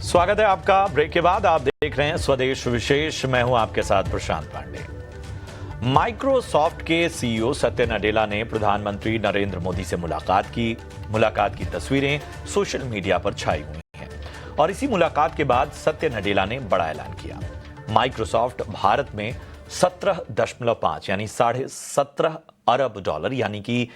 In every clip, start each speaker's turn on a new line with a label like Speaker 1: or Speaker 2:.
Speaker 1: स्वागत है आपका। ब्रेक के बाद आप देख रहे हैं स्वदेश विशेष। मैं हूं आपके साथ प्रशांत पांडे। माइक्रोसॉफ्ट के सीईओ सत्य नडेला ने प्रधानमंत्री नरेंद्र मोदी से मुलाकात की। मुलाकात की तस्वीरें सोशल मीडिया पर छाई हुई हैं और इसी मुलाकात के बाद सत्य नडेला ने बड़ा ऐलान किया। माइक्रोसॉफ्ट भारत में 17.5 यानी $17.5 अरब यानी कि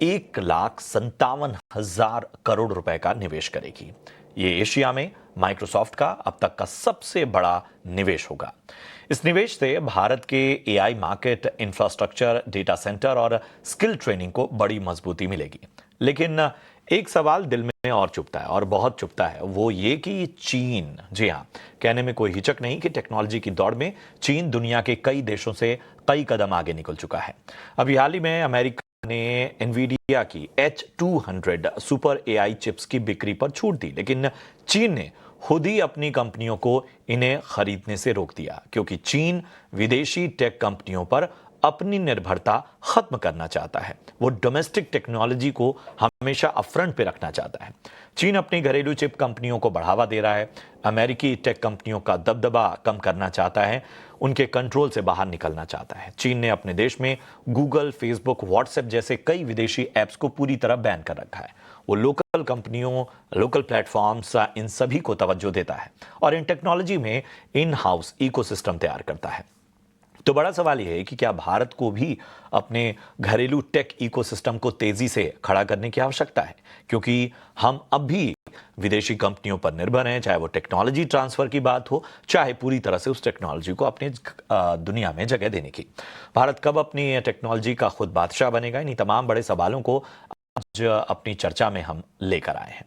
Speaker 1: 1,57,000 करोड़ रुपए का निवेश करेगी। ये एशिया में माइक्रोसॉफ्ट का अब तक का सबसे बड़ा निवेश होगा। इस निवेश से भारत के AI market, infrastructure, data centre और स्किल ट्रेनिंग को बड़ी मजबूती मिलेगी। लेकिन एक सवाल दिल में और चुभता है और बहुत चुभता है, वो ये कि चीन, जी हाँ, कहने में कोई हिचक नहीं कि टेक्नोलॉजी की दौड़ में चीन दुनिया के कई देशों से कई कदम आगे निकल चुका है। अभी हाल ही में अमेरिका ने एनवीडिया की H200 सुपर एआई चिप्स की बिक्री पर छूट दी, लेकिन चीन ने खुद ही अपनी कंपनियों को इन्हें खरीदने से रोक दिया, क्योंकि चीन विदेशी टेक कंपनियों पर अपनी निर्भरता खत्म करना चाहता है। वो डोमेस्टिक टेक्नोलॉजी को हमेशा अपफ्रंट पे रखना चाहता है। चीन अपनी घरेलू चिप कंपनियों को बढ़ावा दे रहा है, अमेरिकी टेक कंपनियों का दबदबा कम करना चाहता है, उनके कंट्रोल से बाहर निकलना चाहता है। चीन ने अपने देश में गूगल, फेसबुक, व्हाट्सएप जैसे कई विदेशी ऐप्स को पूरी तरह बैन कर रखा है। वो लोकल कंपनियों, लोकल प्लेटफॉर्म्स, इन सभी को तवज्जो देता है और इन टेक्नोलॉजी में इन हाउस इकोसिस्टम तैयार करता है। तो बड़ा सवाल यह है कि क्या भारत को भी अपने घरेलू टेक इकोसिस्टम को तेजी से खड़ा करने की आवश्यकता है, क्योंकि हम अब भी विदेशी कंपनियों पर निर्भर हैं, चाहे वो टेक्नोलॉजी ट्रांसफर की बात हो, चाहे पूरी तरह से उस टेक्नोलॉजी को अपने दुनिया में जगह देने की। भारत कब अपनी टेक्नोलॉजी का खुद बादशाह बनेगा? इन्हीं तमाम बड़े सवालों को आज अपनी चर्चा में हम लेकर आए हैं।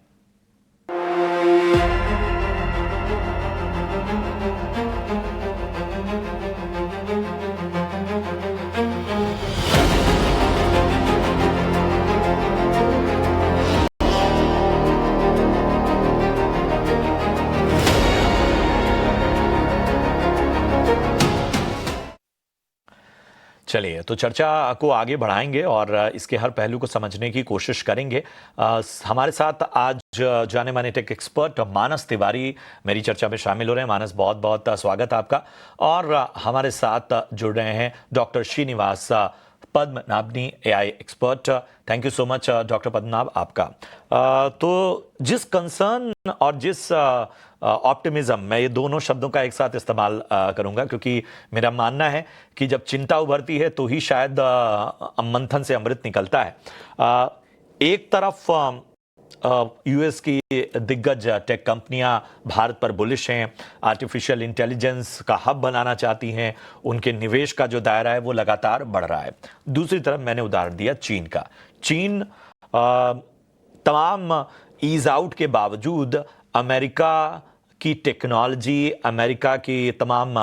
Speaker 1: चलिए, तो चर्चा को आगे बढ़ाएंगे और इसके हर पहलू को समझने की कोशिश करेंगे। हमारे साथ आज जाने माने टेक एक्सपर्ट मानस तिवारी मेरी चर्चा में शामिल हो रहे हैं। मानस, बहुत बहुत स्वागत आपका। और हमारे साथ जुड़ रहे हैं doctor Srinivas Padmanabhani, AI expert. Thank you so much doctor Padmanabh आपका। तो जिस कंसर्न और जिस ऑप्टिमिज्म, मैं ये दोनों शब्दों का एक साथ इस्तेमाल करूंगा, क्योंकि मेरा मानना है कि जब चिंता उभरती है तो ही शायद मंथन से अमृत निकलता है। एक तरफ यूएस की दिग्गज टेक कंपनियां भारत पर बुलिश हैं, आर्टिफिशियल इंटेलिजेंस का हब बनाना चाहती हैं, उनके निवेश का जो दायरा है वो लगातार बढ़ रहा है। दूसरी तरफ मैंने उदाहरण दिया चीन का। चीन तमाम ईज आउट के बावजूद अमेरिका की टेक्नोलॉजी, अमेरिका की तमाम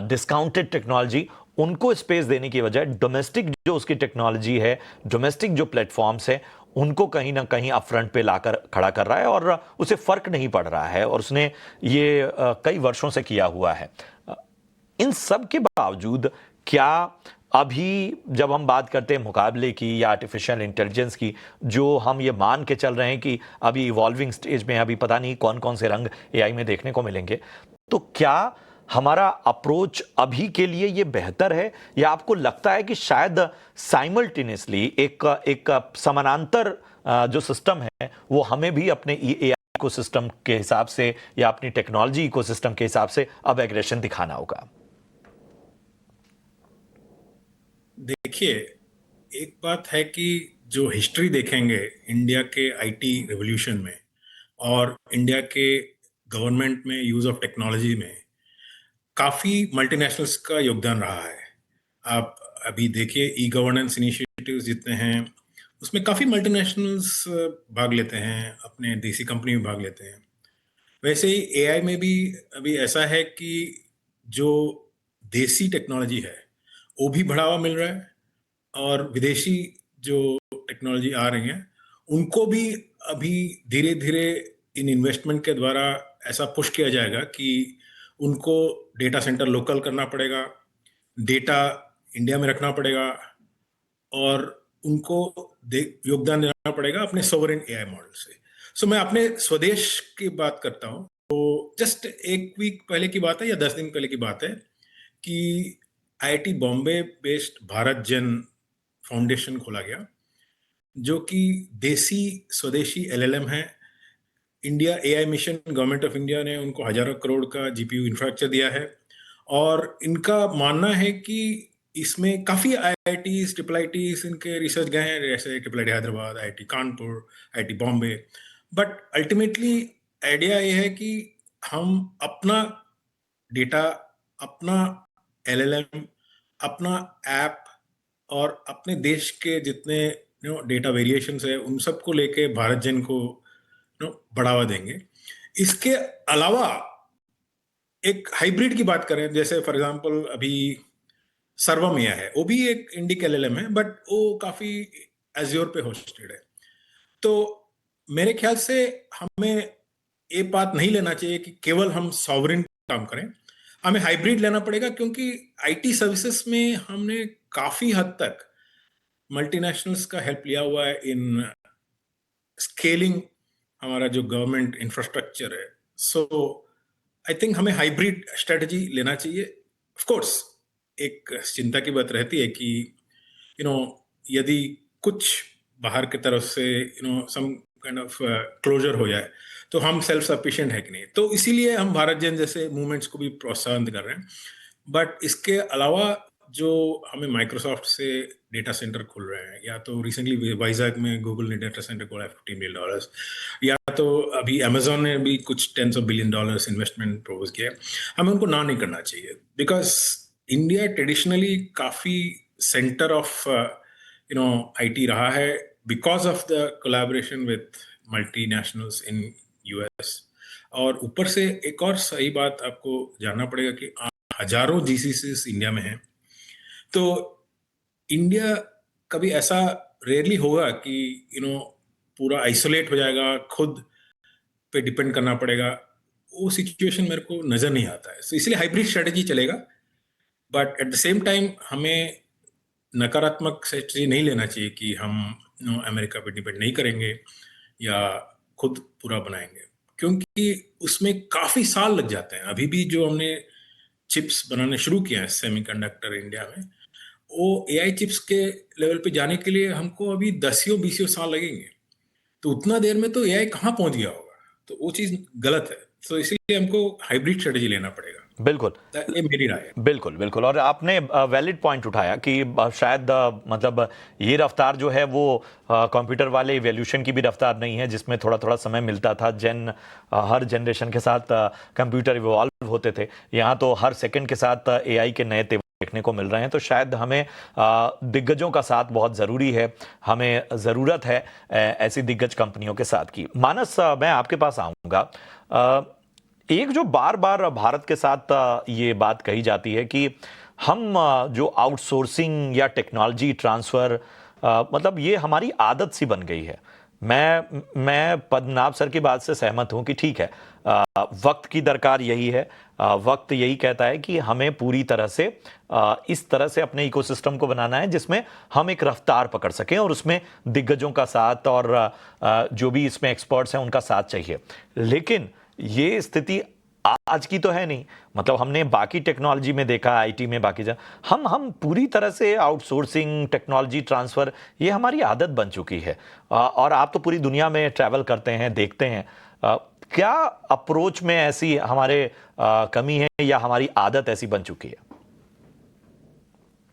Speaker 1: डिस्काउंटेड टेक्नोलॉजी, उनको स्पेस देने की बजाय डोमेस्टिक जो उसकी टेक्नोलॉजी है, डोमेस्टिक जो प्लेटफॉर्म्स है, उनको कहीं ना कहीं अपफ्रंट पे लाकर खड़ा कर रहा है और उसे फर्क नहीं पड़ रहा है, और उसने ये कई वर्षों से किया हुआ है। इन सब के बावजूद क्या अभी जब हम बात करते हैं मुकाबले की या आर्टिफिशियल इंटेलिजेंस की, जो हम ये मान के चल रहे हैं कि अभी इवॉल्विंग स्टेज में, अभी पता नहीं कौन कौन से रंग एआई में देखने को मिलेंगे, तो क्या हमारा अप्रोच अभी के लिए ये बेहतर है, या आपको लगता है कि शायद साइमल्टेनियसली एक समानांतर जो सिस्टम है वो हमें भी अपने एआई इकोसिस्टम के हिसाब से या अपनी टेक्नोलॉजी इकोसिस्टम के हिसाब से अब एग्रेशन दिखाना होगा?
Speaker 2: देखिए, एक बात है कि जो हिस्ट्री देखेंगे इंडिया के आईटी रिवॉल्यूशन में और इंडिया के गवर्नमेंट में यूज़ ऑफ टेक्नोलॉजी में काफ़ी मल्टीनेशनल्स का योगदान रहा है। आप अभी देखिए, ई गवर्नेंस इनिशिएटिव्स जितने हैं, उसमें काफ़ी मल्टीनेशनल्स भाग लेते हैं, अपने देसी कंपनी में भाग लेते हैं। वैसे ही एआई में भी अभी ऐसा है कि जो देसी टेक्नोलॉजी है, वो भी बढ़ावा मिल रहा है और विदेशी जो टेक्नोलॉजी आ रही हैं, उनको भी अभी धीरे-धीरे इन इन्वेस्टमेंट के द्वारा ऐसा पुश किया जाएगा कि उनको डेटा सेंटर लोकल करना पड़ेगा, डेटा इंडिया में रखना पड़ेगा और उनको योगदान देना पड़ेगा अपने सोवरेन एआई मॉडल से। सो मैं अपने स्वदेश की बात करता हूँ तो जस्ट 1 वीक पहले की बात है या 10 दिन पहले की बात है कि आईआईटी बॉम्बे बेस्ड भारत जन फाउंडेशन खोला गया, जो कि देसी स्वदेशी एलएलएम है। India AI mission, government of India ने उनको हजारों करोड़ का जीपीयू इंफ्रास्ट्रक्चर दिया है, और इनका मानना है कि इसमें काफ़ी आईआईटीज, ट्रिपल आईटीज इनके रिसर्च गए हैं, जैसे triple IT Hyderabad, IIT Kanpur, IIT Bombay. But ultimately idea ये है कि हम अपना डेटा, अपना एलएलएम, अपना ऐप और अपने देश के जितने डेटा वेरिएशंस है उन सबको लेके भारत जन को बढ़ावा देंगे। इसके अलावा एक हाइब्रिड की बात करें, जैसे फॉर एग्जांपल अभी सर्वम एआई है, वो भी एक इंडिक एलएलएम है, बट वो काफी एज्योर पे होस्टेड है। तो मेरे ख्याल से हमें ये बात नहीं लेना चाहिए कि केवल हम सॉवरेन काम करें, हमें हाइब्रिड लेना पड़ेगा, क्योंकि आईटी सर्विसेज में हमने काफी हद तक मल्टीनेशनल्स का हेल्प लिया हुआ है इन स्केलिंग हमारा जो गवर्नमेंट इंफ्रास्ट्रक्चर है। सो आई थिंक हमें हाइब्रिड स्ट्रेटजी लेना चाहिए। ऑफ कोर्स एक चिंता की बात रहती है कि यदि कुछ बाहर की तरफ से सम काइंड ऑफ क्लोजर हो जाए तो हम सेल्फ सफिशिएंट है कि नहीं। तो इसीलिए हम भारत जन जैसे मूवमेंट्स को भी प्रोत्साहन कर रहे हैं। बट इसके अलावा जो हमें माइक्रोसॉफ्ट से डेटा सेंटर खुल रहे हैं, या तो रिसेंटली वाइजैक में गूगल ने डेटा सेंटर खोला है $15 बिलियन, या तो अभी अमेजोन ने भी कुछ tens of billion dollars investment propose किया है, हमें उनको ना नहीं करना चाहिए। बिकॉज इंडिया ट्रेडिशनली काफ़ी सेंटर ऑफ आईटी रहा है, because of the collaboration with multinationals in US. और ऊपर से एक और सही बात आपको जानना पड़ेगा कि हजारों जीसीसीस इंडिया में हैं। तो इंडिया कभी ऐसा रेयरली होगा कि पूरा आइसोलेट हो जाएगा, खुद पे डिपेंड करना पड़ेगा। वो सिचुएशन मेरे को नजर नहीं आता है। तो इसलिए हाइब्रिड स्ट्रेटजी चलेगा, but at the same time हमें नकारात्मक स्ट्रेटजी नहीं लेना चाहिए कि हम अमेरिका पे डिपेंड नहीं करेंगे या खुद पूरा बनाएंगे, क्योंकि उसमें काफी साल लग जाते हैं। अभी भी जो हमने चिप्स बनाने शुरू किए हैं सेमीकंडक्टर इंडिया में, वो एआई चिप्स के लेवल पे जाने के लिए हमको अभी 10-20 साल लगेंगे। तो उतना देर में तो एआई कहाँ पहुंच गया होगा, तो वो चीज गलत है। तो इसीलिए हमको हाइब्रिड स्ट्रेटजी लेना पड़ेगा।
Speaker 1: बिल्कुल,
Speaker 2: ये मेरी राय है।
Speaker 1: बिल्कुल, बिल्कुल। और आपने वैलिड पॉइंट उठाया कि शायद मतलब ये रफ्तार जो है वो कंप्यूटर वाले इवोल्यूशन की भी रफ्तार नहीं है, जिसमें थोड़ा थोड़ा समय मिलता था। हर जनरेशन के साथ कंप्यूटर इवॉल्व होते थे। यहाँ तो हर सेकंड के साथ एआई के नए तेवर देखने को मिल रहे हैं। तो शायद हमें दिग्गजों का साथ बहुत ज़रूरी है, हमें ज़रूरत है ऐसी दिग्गज कंपनियों के साथ की। मानस, मैं आपके पास आऊँगा। एक जो बार बार भारत के साथ ये बात कही जाती है कि हम जो आउटसोर्सिंग या टेक्नोलॉजी ट्रांसफ़र, मतलब ये हमारी आदत सी बन गई है। मैं पद्मनाभ सर की बात से सहमत हूं कि ठीक है, वक्त की दरकार यही है। वक्त यही कहता है कि हमें पूरी तरह से इस तरह से अपने इकोसिस्टम को बनाना है जिसमें हम एक रफ्तार पकड़ सकें, और उसमें दिग्गजों का साथ और जो भी इसमें एक्सपर्ट्स हैं उनका साथ चाहिए। लेकिन ये स्थिति आज की तो है नहीं। मतलब हमने बाकी टेक्नोलॉजी में देखा, आईटी में, बाकी हम पूरी तरह से आउटसोर्सिंग, टेक्नोलॉजी ट्रांसफ़र, ये हमारी आदत बन चुकी है। और आप तो पूरी दुनिया में ट्रैवल करते हैं, देखते हैं। क्या अप्रोच में ऐसी हमारे कमी है या हमारी आदत ऐसी बन चुकी है?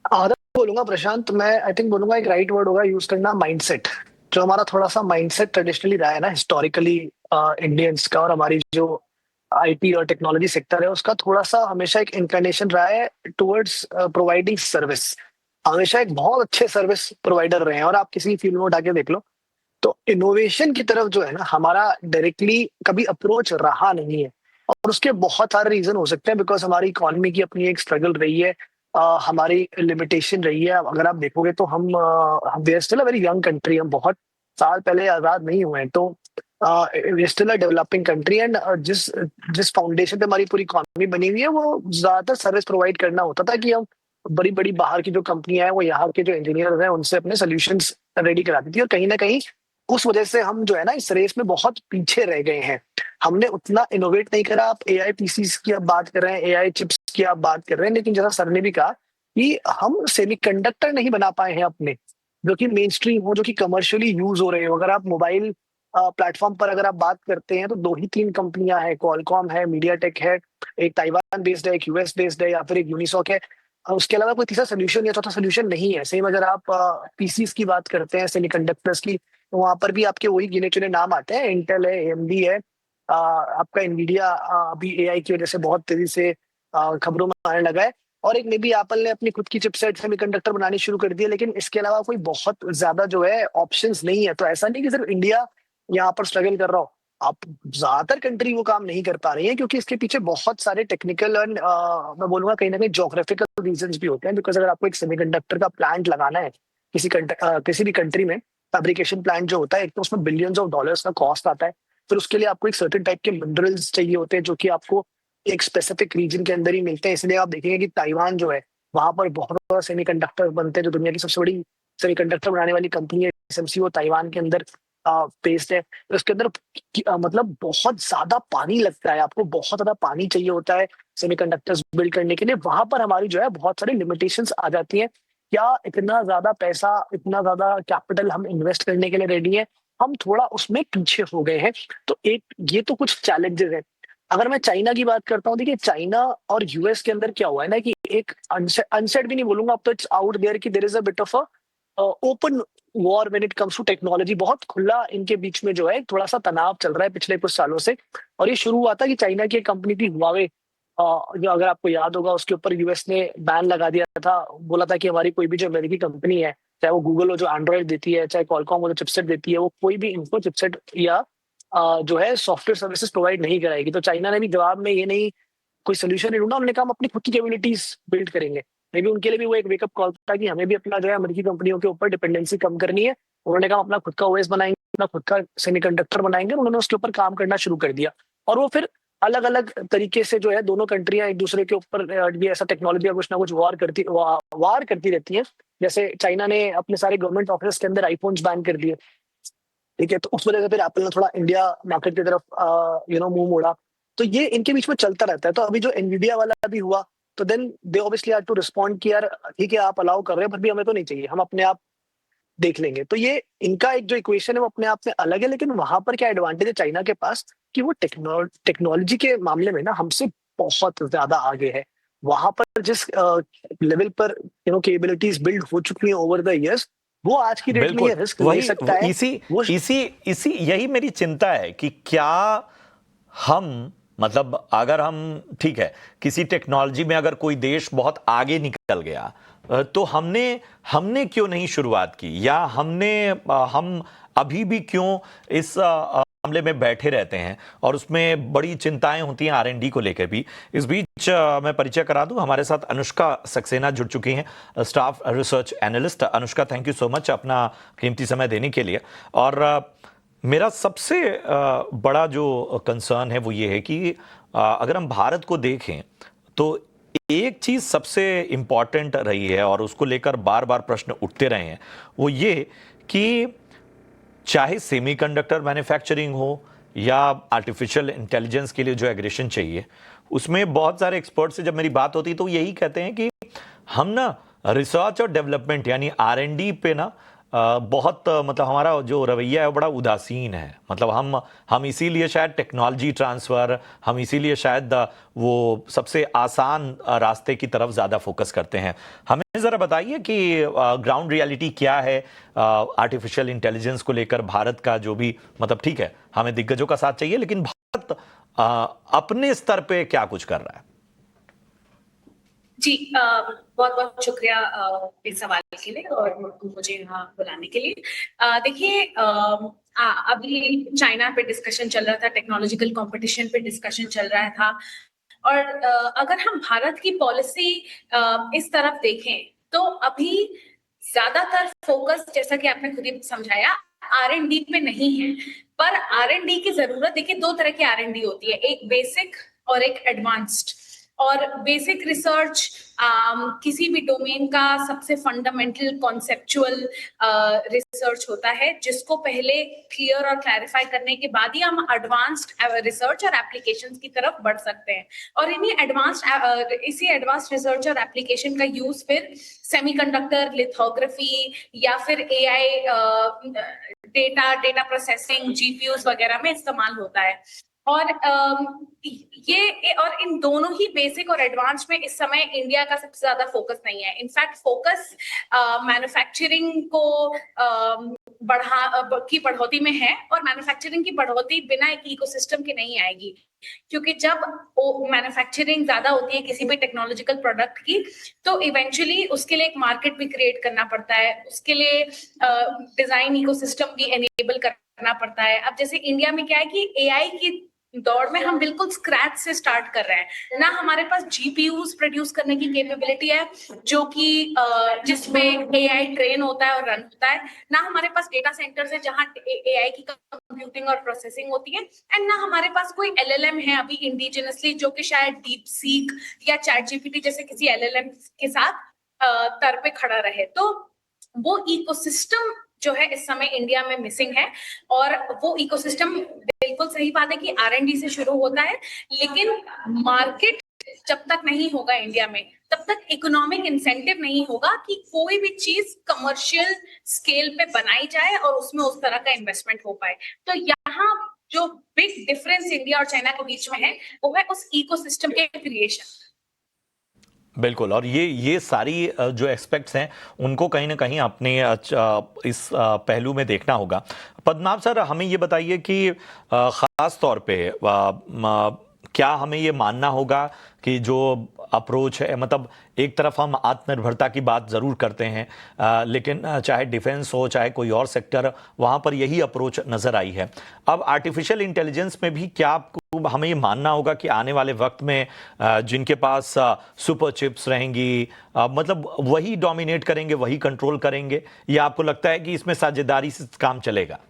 Speaker 3: आदत बोलूंगा प्रशांत, मैं आई थिंक बोलूंगा एक राइट वर्ड होगा यूज करना, माइंडसेट। जो हमारा थोड़ा सा माइंडसेट ट्रेडिशनली रहा है ना, हिस्टोरिकली इंडियंस का, और हमारी जो आईटी और टेक्नोलॉजी सेक्टर है उसका थोड़ा सा हमेशा एक इंक्लिनेशन रहा है टुवर्ड्स प्रोवाइडिंग सर्विस। हमेशा एक बहुत अच्छे सर्विस प्रोवाइडर रहे हैं, और आप किसी फील्ड में उठा के देख लो तो इनोवेशन की तरफ जो है ना, हमारा डायरेक्टली कभी अप्रोच रहा नहीं है। और उसके बहुत सारे रीजन हो सकते हैं, बिकॉज हमारी इकोनॉमी की अपनी एक स्ट्रगल रही है, हमारी लिमिटेशन रही है। अगर आप देखोगे तो हम we are still a very young country, हम बहुत साल पहले आजाद नहीं हुए हैं। तो we still a developing country, and जिस जिस फाउंडेशन पे हमारी पूरी इकोनॉमी बनी हुई है वो ज्यादातर सर्विस प्रोवाइड करना होता था कि हम बड़ी बड़ी बाहर की जो कंपनियां हैं वो यहाँ के जो इंजीनियर हैं उनसे अपने सोल्यूशंस रेडी कराती थी। और कहीं ना कहीं उस वजह से हम जो है ना इस रेस में बहुत पीछे रह गए हैं। हमने उतना इनोवेट नहीं करा। आप एआई पीसीस की आप बात कर रहे हैं, एआई चिप्स की आप बात कर रहे हैं, लेकिन जैसा सर ने भी कहा कि हम सेमीकंडक्टर नहीं बना पाए हैं अपने, जो कि मेन स्ट्रीम हो, जो कि कमर्शियली यूज हो रहे हो। अगर आप मोबाइल प्लेटफॉर्म पर अगर आप बात करते हैं तो दो ही तीन कंपनियां हैं, क्वालकॉम है, मीडियाटेक है, एक ताइवान बेस्ड है, एक यूएस बेस्ड है, या फिर एक यूनिसॉक है। उसके अलावा कोई तीसरा सोल्यूशन या चौथा सोल्यूशन नहीं है। सेम अगर आप पीसीस की बात करते हैं, सेमीकंडक्टर्स की, तो वहां पर भी आपके वही गिने चुने नाम आते हैं, इंटेल है, एएमडी है, आपका एनवीडिया अभी एआई की वजह से बहुत तेजी से खबरों में आने लगा है। और एक मे बी एप्पल ने अपनी खुद की चिपसेट सेमीकंडक्टर बनानी शुरू कर दी है, लेकिन इसके अलावा कोई बहुत ज्यादा जो है ऑप्शंस नहीं है। तो ऐसा नहीं कि सिर्फ इंडिया यहाँ पर स्ट्रगल कर रहा हो, आप ज्यादातर कंट्री वो काम नहीं कर पा रही है, क्योंकि इसके पीछे बहुत सारे टेक्निकल एंड मैं बोलूंगा कहीं ना कहीं ज्योग्राफिकल रीजंस भी होते हैं। बिकॉज अगर आपको एक सेमीकंडक्टर का प्लांट लगाना है किसी भी कंट्री में, फैब्रिकेशन प्लांट जो होता है, एक तो उसमें बिलियंस ऑफ डॉलर्स का कॉस्ट आता है। फिर उसके लिए आपको एक सर्टेन टाइप के मिनरल्स चाहिए होते हैं, जो कि आपको एक स्पेसिफिक रीजन के अंदर ही मिलते हैं। इसलिए आप देखेंगे कि ताइवान जो है, वहां पर बहुत बड़ा सेमीकंडक्टर बनते हैं। जो दुनिया की सबसे बड़ी सेमीकंडक्टर बनाने वाली कंपनी है एसएमसी, वो ताइवान के अंदर बेस्ड है। तो इसके अंदर मतलब बहुत ज्यादा पानी लगता है, आपको बहुत ज्यादा पानी चाहिए होता है सेमीकंडक्टर्स बिल्ड करने के लिए। वहां पर हमारी जो है बहुत सारी लिमिटेशंस आ जाती हैं। क्या इतना ज्यादा पैसा, इतना ज्यादा कैपिटल हम इन्वेस्ट करने के लिए रेडी है? हम थोड़ा उसमें पीछे हो गए हैं। तो एक ये तो कुछ चैलेंजेस है। अगर मैं चाइना की बात करता हूँ, देखिए चाइना और यूएस के अंदर क्या हुआ है ना, कि एक अनसेट भी नहीं बोलूंगा, अब तो इट्स आउट देयर कि there is a bit of a open war when it comes to technology. बहुत खुला इनके बीच में जो है थोड़ा सा तनाव चल रहा है पिछले कुछ सालों से। और ये शुरू हुआ था कि चाइना की एक कंपनी थी हुआवे, जो अगर आपको याद होगा, उसके ऊपर यूएस ने बैन लगा दिया था। बोला था कि हमारी कोई भी जो अमेरिकी कंपनी है, चाहे वो गूगल हो जो एंड्रॉइड देती है, चाहे कॉलकॉम हो जो चिपसेट देती है, वो कोई भी इनको चिपसेट या जो है सॉफ्टवेयर सर्विसेज प्रोवाइड नहीं कराएगी। तो चाइना ने भी जवाब में ये नहीं कोई सोल्यूशन नहीं ढूंढा, उन्होंने कहा हम अपनी खुद की कैपेबिलिटीज बिल्ड करेंगे। मे बी उनके लिए भी वो एक वेकअप कॉल था कि हमें भी अपना जो है अमेरिकी कंपनियों के ऊपर डिपेंडेंसी कम करनी है। उन्होंने कहा हम अपना खुद का ओएस बनाएंगे, अपना खुद का सेमीकंडक्टर बनाएंगे। उन्होंने उसके ऊपर काम करना शुरू कर दिया। और वो फिर अलग अलग तरीके से जो है दोनों कंट्रियां एक दूसरे के ऊपर भी ऐसा टेक्नोलॉजी का कुछ ना कुछ वार करती रहती है। जैसे चाइना ने अपने सारे गवर्नमेंट ऑफिस के अंदर आईफोन्स बैन कर दिए, ठीक है, तो उस वजह से फिर एप्पल ने थोड़ा इंडिया मार्केट की तरफ मुंह मोड़ा। तो ये इनके बीच में चलता रहता है। तो अभी जो एनवीडिया वाला भी हुआ, तो then they obviously had to respond कि यार ठीक है आप अलाउ कर रहे हैं, पर भी हमें तो नहीं चाहिए, हम अपने आप देख लेंगे। तो ये इनका एक जो इक्वेशन है वो अपने आप में अलग है। लेकिन वहां पर क्या एडवांटेज है चाइना के पास, कि वो टेक्नोलॉजी के मामले में ना हमसे बहुत ज्यादा आगे है। वहां पर जिस लेवल पर कैपेबिलिटीज बिल्ड हो चुकी हैं ओवर द इयर्स, वो आज की डेट में ये
Speaker 1: बिल्कुल
Speaker 3: रिस्क ले
Speaker 1: वही
Speaker 3: सकता है।
Speaker 1: इसी
Speaker 3: वो
Speaker 1: इसी इसी यही मेरी चिंता है कि क्या हम मतलब अगर हम ठीक है किसी टेक्नोलॉजी में अगर कोई देश बहुत आगे निकल गया तो हमने हमने क्यों नहीं शुरुआत की, या हम अभी भी क्यों इस मामले में बैठे रहते हैं, और उसमें बड़ी चिंताएं होती हैं आरएनडी को लेकर भी। इस बीच मैं परिचय करा दूं, हमारे साथ अनुष्का सक्सेना जुड़ चुकी हैं, staff research analyst. Anushka, thank you so much अपना कीमती समय देने के लिए। और मेरा सबसे बड़ा जो कंसर्न है वो ये है कि अगर हम भारत को देखें तो एक चीज सबसे इंपॉर्टेंट रही है और उसको लेकर बार बार प्रश्न उठते रहे हैं, वो ये कि चाहे सेमीकंडक्टर मैन्युफैक्चरिंग हो या आर्टिफिशियल इंटेलिजेंस के लिए जो एग्रेशन चाहिए, उसमें बहुत सारे एक्सपर्ट से जब मेरी बात होती है तो यही कहते हैं कि हम ना रिसर्च और डेवलपमेंट यानी आरएनडी पे ना बहुत मतलब हमारा जो रवैया है वो बड़ा उदासीन है। मतलब हम इसीलिए शायद टेक्नोलॉजी ट्रांसफ़र, हम इसीलिए शायद वो सबसे आसान रास्ते की तरफ ज़्यादा फोकस करते हैं। हमें ज़रा बताइए कि ग्राउंड रियलिटी क्या है आर्टिफिशियल इंटेलिजेंस को लेकर भारत का, जो भी मतलब ठीक है हमें दिग्गजों का साथ चाहिए, लेकिन भारत अपने स्तर पे क्या कुछ कर रहा है?
Speaker 4: जी, बहुत बहुत शुक्रिया इस सवाल के लिए और मुझे यहाँ बुलाने के लिए। देखिए, अभी चाइना पे डिस्कशन चल रहा था, टेक्नोलॉजिकल कंपटीशन पे डिस्कशन चल रहा था। और अगर हम भारत की पॉलिसी इस तरफ देखें तो अभी ज्यादातर फोकस, जैसा कि आपने खुद ही समझाया, आरएनडी पे नहीं है। पर आरएनडी की जरूरत, देखिए, दो तरह की आरएनडी होती है, एक बेसिक और एक एडवांस्ड। और बेसिक रिसर्च किसी भी डोमेन का सबसे फंडामेंटल कॉन्सेप्चुअल रिसर्च होता है, जिसको पहले क्लियर और क्लैरिफाई करने के बाद ही हम एडवांस्ड रिसर्च और एप्लीकेशंस की तरफ बढ़ सकते हैं। और इसी एडवांस्ड रिसर्च और एप्लीकेशन का यूज फिर सेमीकंडक्टर, लिथोग्राफी या फिर एआई डेटा प्रोसेसिंग, जीपीयूज वगैरह में इस्तेमाल होता है। और इन दोनों ही बेसिक और एडवांस में इस समय इंडिया का सबसे ज्यादा फोकस नहीं है। इनफैक्ट फोकस मैन्युफैक्चरिंग को बढ़ोतरी में है, और मैन्युफैक्चरिंग की बढ़ोतरी बिना एक इकोसिस्टम के नहीं आएगी, क्योंकि जब मैन्युफैक्चरिंग ज्यादा होती है किसी भी टेक्नोलॉजिकल प्रोडक्ट की, तो इवेंचुअली उसके लिए एक मार्केट भी क्रिएट करना पड़ता है, उसके लिए डिजाइन इकोसिस्टम भी एनेबल करना पड़ता है। अब जैसे इंडिया में क्या है कि एआई की दौड़ में हम बिल्कुल स्क्रैच से स्टार्ट कर रहे हैं ना। हमारे पास जीपीयूज प्रोड्यूस करने की कैपेबिलिटी है, जो कि जिसमें एआई ट्रेन होता है और रन होता है, ना हमारे पास डेटा सेंटर्स है जहां एआई की कंप्यूटिंग और प्रोसेसिंग होती है, एंड ना हमारे पास कोई एलएलएम है अभी इंडिजिनसली, जो कि शायद डीप सीक या चैट जीपीटी जैसे किसी एलएलएम के साथ तर पे खड़ा रहे। तो वो इकोसिस्टम जो है इस समय इंडिया में मिसिंग है, और वो इकोसिस्टम, बिल्कुल सही बात है कि आरएनडी से शुरू होता है, लेकिन मार्केट जब तक नहीं होगा इंडिया में, तब तक इकोनॉमिक इंसेंटिव नहीं होगा कि कोई भी चीज कमर्शियल स्केल पे बनाई जाए और उसमें उस तरह का इन्वेस्टमेंट हो पाए। तो यहाँ जो बिग डिफरेंस इंडिया और चाइना के बीच में है, वो है उस इकोसिस्टम के क्रिएशन।
Speaker 1: बिल्कुल, और ये सारी जो एस्पेक्ट्स हैं उनको कहीं ना कहीं अपने इस पहलू में देखना होगा। पद्मनाभ सर, हमें ये बताइए कि ख़ास तौर पे क्या हमें ये मानना होगा कि जो अप्रोच है, मतलब एक तरफ हम आत्मनिर्भरता की बात ज़रूर करते हैं, लेकिन चाहे डिफेंस हो चाहे कोई और सेक्टर, वहाँ पर यही अप्रोच नज़र आई है। अब आर्टिफिशियल इंटेलिजेंस में भी क्या आपको हमें ये मानना होगा कि आने वाले वक्त में जिनके पास सुपर चिप्स रहेंगी, मतलब वही डोमिनेट करेंगे, वही कंट्रोल करेंगे, या आपको लगता है कि इसमें साझेदारी से काम चलेगा?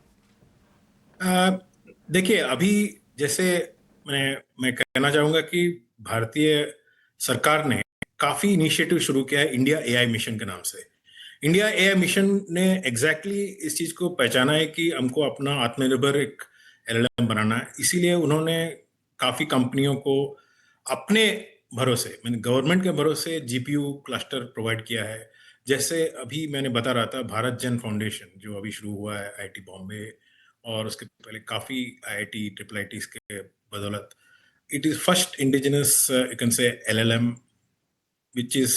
Speaker 2: देखिए, अभी जैसे मैं कहना चाहूंगा कि भारतीय सरकार ने काफी इनिशिएटिव शुरू किया है इंडिया एआई मिशन के नाम से। इंडिया एआई मिशन ने एग्जैक्टली इस चीज को पहचाना है कि हमको अपना आत्मनिर्भर एक एलएलएम बनाना है। इसीलिए उन्होंने काफी कंपनियों को अपने भरोसे, मैंने गवर्नमेंट के भरोसे जीपीयू क्लस्टर प्रोवाइड किया है। जैसे अभी मैंने बता रहा था, भारत जन फाउंडेशन जो अभी शुरू हुआ है आईआईटी बॉम्बे, और उसके पहले काफी आईआईटी ट्रिपल आईटी के बदौलत, it is first indigenous you can say LLM which is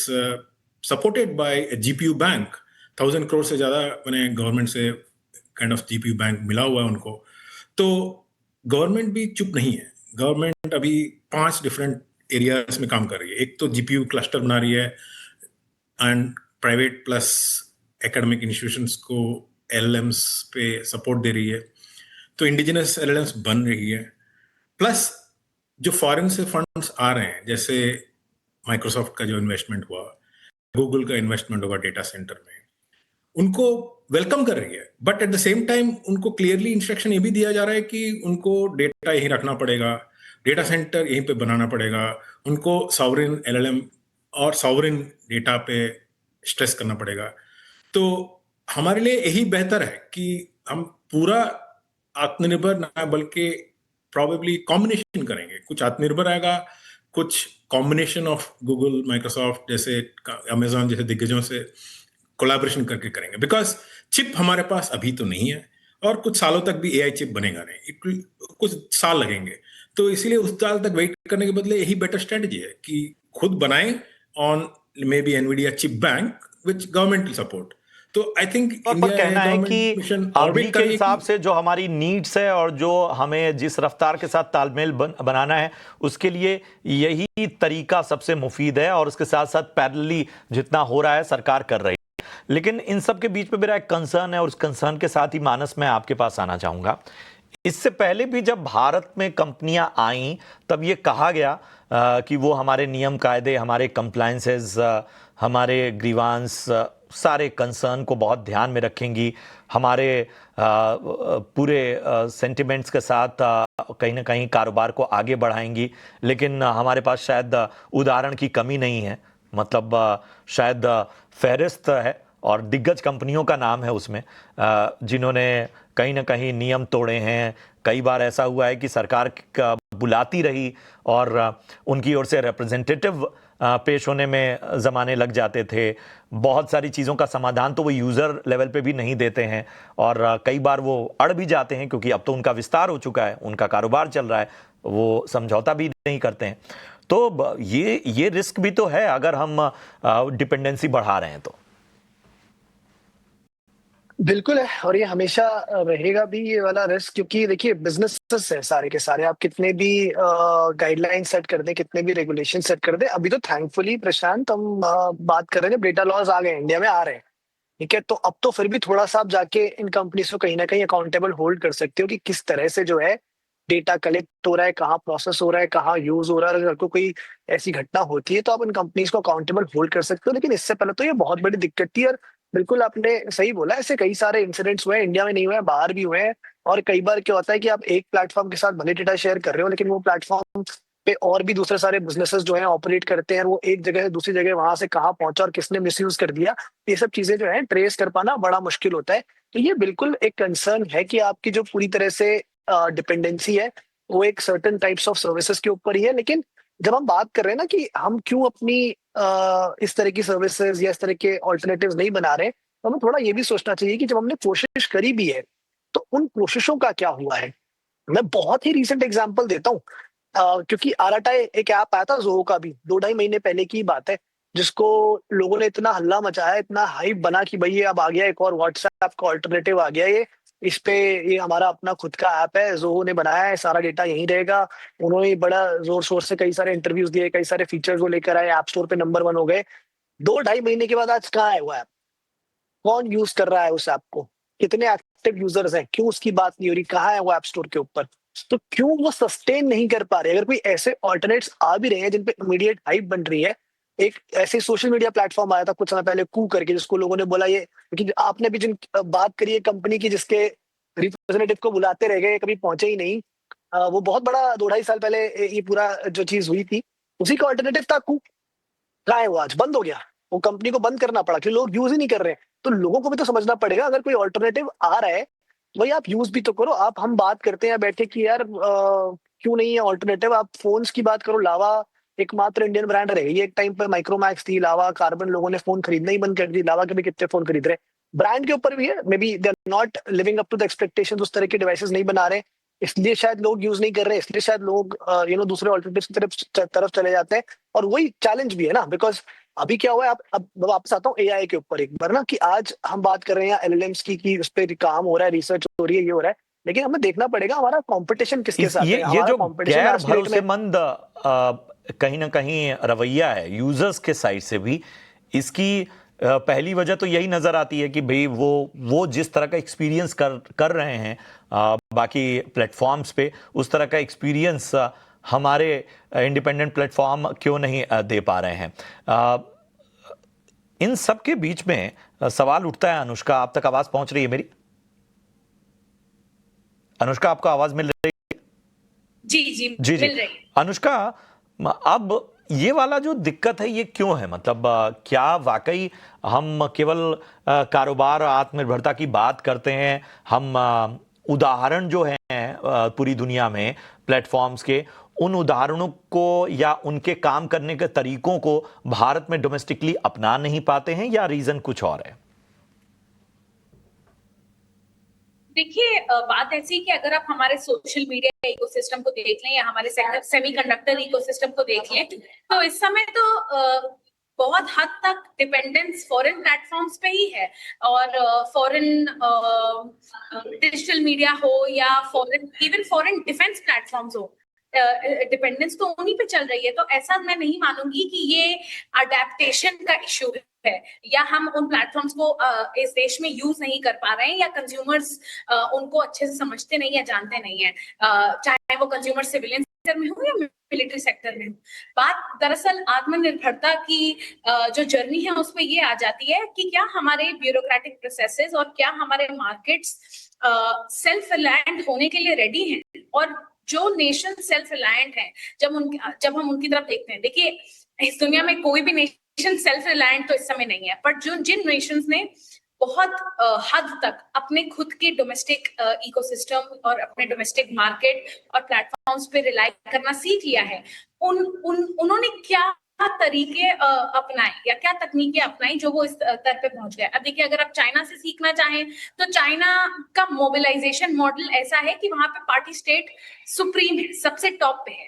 Speaker 2: supported by GPU bank. 1000 crore से ज्यादा मैंने गवर्नमेंट से काइंड ऑफ जीपीयू बैंक मिला हुआ है उनको। तो गवर्नमेंट भी चुप नहीं है। गवर्नमेंट अभी 5 डिफरेंट एरियाज में काम कर रही है। एक तो जीपीयू क्लस्टर बना रही है, and private plus academic institutions को एलएलएम्स पे सपोर्ट दे रही है। तो इंडिजिनस एलएलएम्स बन रही है, प्लस जो फॉरेन से फंड्स आ रहे हैं, जैसे माइक्रोसॉफ्ट का जो इन्वेस्टमेंट हुआ, गूगल का इन्वेस्टमेंट होगा डेटा सेंटर में, उनको वेलकम कर रही है। But at the same time उनको क्लियरली इंस्ट्रक्शन ये भी दिया जा रहा है कि उनको डेटा यहीं रखना पड़ेगा, डेटा सेंटर यहीं पे बनाना पड़ेगा, उनको सॉवरेन एलएलएम और सॉवरेन डेटा पे स्ट्रेस करना पड़ेगा। तो हमारे लिए यही बेहतर है कि हम पूरा आत्मनिर्भर ना, बल्कि प्रॉबेबली कॉम्बिनेशन करेंगे। कुछ आत्मनिर्भर आएगा, कुछ कॉम्बिनेशन ऑफ गूगल, माइक्रोसॉफ्ट जैसे, अमेजॉन जैसे दिग्गजों से कोलैबोरेशन करके करेंगे। बिकॉज चिप हमारे पास अभी तो नहीं है, और कुछ सालों तक भी एआई चिप बनेगा नहीं, कुछ साल लगेंगे। तो इसीलिए उस साल तक वेट करने के बदले यही बेटर स्ट्रेटजी है कि खुद बनाएं on may be Nvidia chip bank which government will support. तो आई थिंक
Speaker 1: पर कहना है कि अभी के हिसाब से जो हमारी नीड्स है और जो हमें जिस रफ्तार के साथ तालमेल बनाना है, उसके लिए यही तरीका सबसे मुफीद है, और उसके साथ साथ पैरेलली जितना हो रहा है सरकार कर रही है। लेकिन इन सब के बीच में मेरा एक कंसर्न है, और उस कंसर्न के साथ ही मानस मैं आपके पास आना चाहूंगा। इससे पहले भी जब भारत में कंपनियां आईं, तब ये कहा गया कि वो हमारे नियम कायदे, हमारे कंप्लायंसेस हमारे ग्रीवांस सारे कंसर्न को बहुत ध्यान में रखेंगी, हमारे पूरे सेंटिमेंट्स के साथ कहीं ना कहीं कारोबार को आगे बढ़ाएंगी। लेकिन हमारे पास शायद उदाहरण की कमी नहीं है, मतलब शायद फहरिस्त है और दिग्गज कंपनियों का नाम है उसमें, जिन्होंने कहीं ना कहीं नियम तोड़े हैं। कई बार ऐसा हुआ है कि सरकार बुलाती रही और उनकी ओर से रिप्रेजेंटेटिव पेश होने में ज़माने लग जाते थे। बहुत सारी चीज़ों का समाधान तो वो यूज़र लेवल पे भी नहीं देते हैं और कई बार वो अड़ भी जाते हैं, क्योंकि अब तो उनका विस्तार हो चुका है, उनका कारोबार चल रहा है, वो समझौता भी नहीं करते हैं। तो ये रिस्क भी तो है अगर हम डिपेंडेंसी बढ़ा रहे हैं तो।
Speaker 3: बिल्कुल है, और ये हमेशा रहेगा भी ये वाला रिस्क, क्योंकि देखिए बिजनेसेस है सारे के सारे, आप कितने भी गाइडलाइन सेट कर दें, कितने भी रेगुलेशन सेट कर दें। अभी तो थैंकफुली प्रशांत हम बात कर रहे हैं, डेटा लॉज आ गए इंडिया में, आ रहे हैं, ठीक है। तो अब तो फिर भी थोड़ा सा आप जाके इन कंपनीज को कहीं ना कहीं अकाउंटेबल होल्ड कर सकते हो कि किस तरह से जो है डेटा कलेक्ट हो रहा है, कहाँ प्रोसेस हो रहा है, कहाँ यूज हो रहा है। अगर आपको कोई ऐसी घटना होती है तो आप इन कंपनीज को अकाउंटेबल होल्ड कर सकते हो। लेकिन इससे पहले तो ये बहुत बड़ी दिक्कत थी, और बिल्कुल आपने सही बोला, ऐसे कई सारे इंसिडेंट्स हुए हैं, इंडिया में नहीं हुए हैं, बाहर भी हुए हैं। और कई बार क्या होता है कि आप एक प्लेटफॉर्म के साथ भले डेटा शेयर कर रहे हो, लेकिन वो प्लेटफॉर्म पे और भी दूसरे सारे बिजनेसेस जो हैं ऑपरेट करते हैं, वो एक जगह से दूसरी जगह वहां से कहाँ पहुंचा और किसने मिसयूज कर दिया, ये सब चीजें जो है ट्रेस कर पाना बड़ा मुश्किल होता है। तो ये बिल्कुल एक कंसर्न है कि आपकी जो पूरी तरह से डिपेंडेंसी है वो एक सर्टेन टाइप्स ऑफ सर्विसेज के ऊपर ही है। लेकिन जब हम बात कर रहे हैं ना कि हम क्यों अपनी इस तरह की सर्विसेज या इस तरह के ऑल्टरनेटिव्स नहीं बना रहे, तो हमें थोड़ा ये भी सोचना चाहिए कि जब हमने कोशिश करी भी है तो उन कोशिशों का क्या हुआ है। मैं बहुत ही रीसेंट एग्जांपल देता हूँ, क्योंकि आराटाई एक ऐप आया था जोहो का, भी 2-2.5 महीने पहले की बात है, जिसको लोगों ने इतना हल्ला मचाया, इतना हाइप बना कि भाई ये अब आ गया एक और व्हाट्सएप का ऑल्टरनेटिव आ गया, ये इस पे ये हमारा अपना खुद का ऐप है, जोहो ने बनाया है, सारा डेटा यहीं रहेगा। उन्होंने बड़ा जोर शोर से कई सारे इंटरव्यूज दिए, कई सारे फीचर्स वो लेकर आए, ऐप स्टोर पे नंबर 1 हो गए। 2-2.5 महीने के बाद आज कहाँ है वो ऐप? कौन यूज कर रहा है उस ऐप को? कितने एक्टिव यूजर्स हैं? क्यों उसकी बात नहीं हो रही? कहाँ है वो ऐप स्टोर के ऊपर? तो क्यों वो सस्टेन नहीं कर पा रहे? अगर कोई ऐसे ऑल्टरनेट्स आ भी रहे हैं जिन पे इमीडिएट हाइप बन रही है, एक ऐसे सोशल मीडिया प्लेटफॉर्म आया था कुछ समय पहले, कू करके, जिसको लोगों ने बोला ये, क्योंकि आपने भी जिन बात करी है कंपनी की जिसके रिप्रेजेंटेटिव को बुलाते रह गए, कभी पहुंचे ही नहीं, वो बहुत बड़ा 2-2.5 साल पहले ये पूरा जो चीज हुई थी, उसी का ऑल्टरनेटिव था कू। कहाँ है वो? आज बंद हो गया, वो कंपनी को बंद करना पड़ा क्योंकि लोग यूज ही नहीं कर रहे हैं। तो लोगों को भी तो समझना पड़ेगा, अगर कोई ऑल्टरनेटिव आ रहा है वही आप यूज भी तो करो। आप हम बात करते हैं बैठे कि यार क्यों नहीं है ऑल्टरनेटिव, आप फोन्स की बात करो, लावा एकमात्र इंडियन ब्रांड रह गई। एक टाइम पर माइक्रोमैक्स थी, लावा, कार्बन, लोगों ने फोन खरीदना ही बंद कर दी, लावा के भी कितने फोन खरीद रहे हैं। ब्रांड के ऊपर भी है, maybe they are not living up to the expectations, उस तरह के डिवाइसेस नहीं बना रहे, इसलिए शायद लोग यूज नहीं कर रहे, इसलिए शायद लोग दूसरे ऑल्टरनेटिव की तरफ चले जाते हैं। और वही चैलेंज भी है ना, बिकॉज अभी क्या हुआ है, अब वापस आता हूँ एआई के ऊपर एक बार ना, कि आज हम बात कर रहे हैं एलएलएम्स की कि उस पर काम हो रहा है, रिसर्च हो रही है, ये हो रहा है, लेकिन हमें देखना पड़ेगा हमारा कंपटीशन किसके साथ है।
Speaker 1: ये
Speaker 3: हमारा
Speaker 1: जो
Speaker 3: कंपटीशन
Speaker 1: गैर
Speaker 3: आज की डेट में
Speaker 1: भरोसेमंद कहीं ना कहीं रवैया है यूजर्स के साइड से भी, इसकी पहली वजह तो यही नजर आती है कि भाई वो जिस तरह का एक्सपीरियंस कर रहे हैं बाकी प्लेटफॉर्म्स पे, उस तरह का एक्सपीरियंस हमारे इंडिपेंडेंट प्लेटफॉर्म क्यों नहीं दे पा रहे हैं। इन सब के बीच में सवाल उठता है, अनुष्का आप तक आवाज पहुंच रही है मेरी? अनुष्का आपको आवाज मिल रही है?
Speaker 4: जी जी
Speaker 1: जी
Speaker 4: मिल रही है।
Speaker 1: अनुष्का, अब ये वाला जो दिक्कत है ये क्यों है? मतलब क्या वाकई हम केवल कारोबार और आत्मनिर्भरता की बात करते हैं? हम उदाहरण जो हैं पूरी दुनिया में प्लेटफॉर्म्स के, उन उदाहरणों को या उनके काम करने के तरीकों को भारत में डोमेस्टिकली अपना नहीं पाते हैं, या रीजन कुछ और है?
Speaker 4: देखिए बात ऐसी है कि अगर आप हमारे सोशल मीडिया इकोसिस्टम को देख लें या हमारे सेमीकंडक्टर इकोसिस्टम को देख लें, तो इस समय तो बहुत हद तक डिपेंडेंस फॉरेन प्लेटफॉर्म्स पे ही है। और फॉरेन डिजिटल मीडिया हो या इवन फॉरेन डिफेंस प्लेटफॉर्म्स हो, डिपेंडेंस तो उन्हीं पे चल रही है। तो ऐसा मैं नहीं मानूंगी कि ये अडेप्टेशन का इशू है या हम उन प्लेटफॉर्म्स को इस देश में यूज नहीं कर पा रहे हैं या कंज्यूमर्स उनको अच्छे से समझते नहीं या जानते नहीं है, चाहे वो कंज्यूमर सिविलियन सेक्टर में हूँ या मिलिट्री सेक्टर में हूँ। बात दरअसल आत्मनिर्भरता की जो जर्नी है उसमें ये आ जाती है कि क्या हमारे ब्यूरोक्रेटिक प्रोसेसेस और क्या हमारे मार्केट्स सेल्फ रिलायंट होने के लिए रेडी हैं। और जो नेशन सेल्फ रिलायंट है, जब हम उनकी तरफ देखते हैं, देखिए इस दुनिया में कोई भी नेशन सेल्फ रिलायंट तो इस समय नहीं है, बट जिन नेशंस ने बहुत हद तक अपने खुद के डोमेस्टिक इकोसिस्टम और अपने डोमेस्टिक मार्केट और प्लेटफॉर्म्स पे रिलाई करना सीख लिया है, उन्होंने क्या तरीके अपनाए या क्या तकनीकें अपनाई जो वो इस स्तर पे पहुंच गए। अब देखिए, अगर आप चाइना से सीखना चाहें तो चाइना का मोबिलाइजेशन मॉडल ऐसा है कि वहां पे पार्टी स्टेट सुप्रीम है, सबसे टॉप पे है।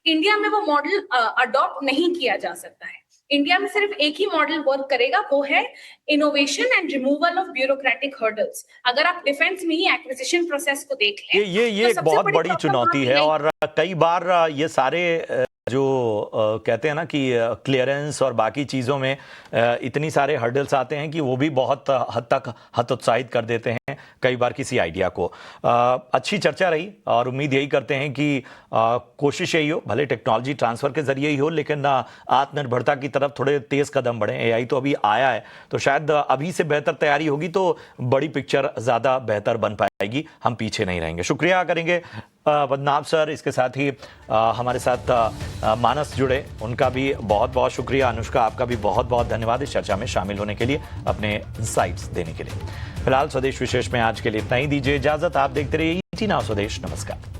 Speaker 4: इंडिया में वो मॉडल अडॉप्ट नहीं किया जा सकता है। इंडिया में सिर्फ एक ही मॉडल वर्क करेगा, वो है innovation and removal of bureaucratic hurdles. अगर आप डिफेंस में ही एक्विजिशन प्रोसेस को देख लें,
Speaker 1: ये
Speaker 4: तो
Speaker 1: एक बहुत बड़ी चुनौती है। और कई बार ये सारे जो कहते हैं ना कि क्लियरेंस और बाकी चीज़ों में इतनी सारे हर्डल्स आते हैं कि वो भी बहुत हद तक हतोत्साहित कर देते हैं कई बार किसी आइडिया को। अच्छी चर्चा रही और उम्मीद यही करते हैं कि कोशिश यही हो, भले टेक्नोलॉजी ट्रांसफ़र के जरिए ही हो, लेकिन आत्मनिर्भरता की तरफ थोड़े तेज़ कदम बढ़े। एआई तो अभी आया है, तो शायद अभी से बेहतर तैयारी होगी तो बड़ी पिक्चर ज़्यादा बेहतर बन पाएगी। हम पीछे नहीं रहेंगे। शुक्रिया करेंगे पद्मनाभ सर, इसके साथ ही हमारे साथ मानस जुड़े, उनका भी बहुत बहुत शुक्रिया। अनुष्का, आपका भी बहुत बहुत धन्यवाद इस चर्चा में शामिल होने के लिए, अपने इंसाइट्स देने के लिए। फिलहाल स्वदेश विशेष में आज के लिए इतना ही। दीजिए इजाजत। आप देखते रहिए ET Now स्वदेश। नमस्कार।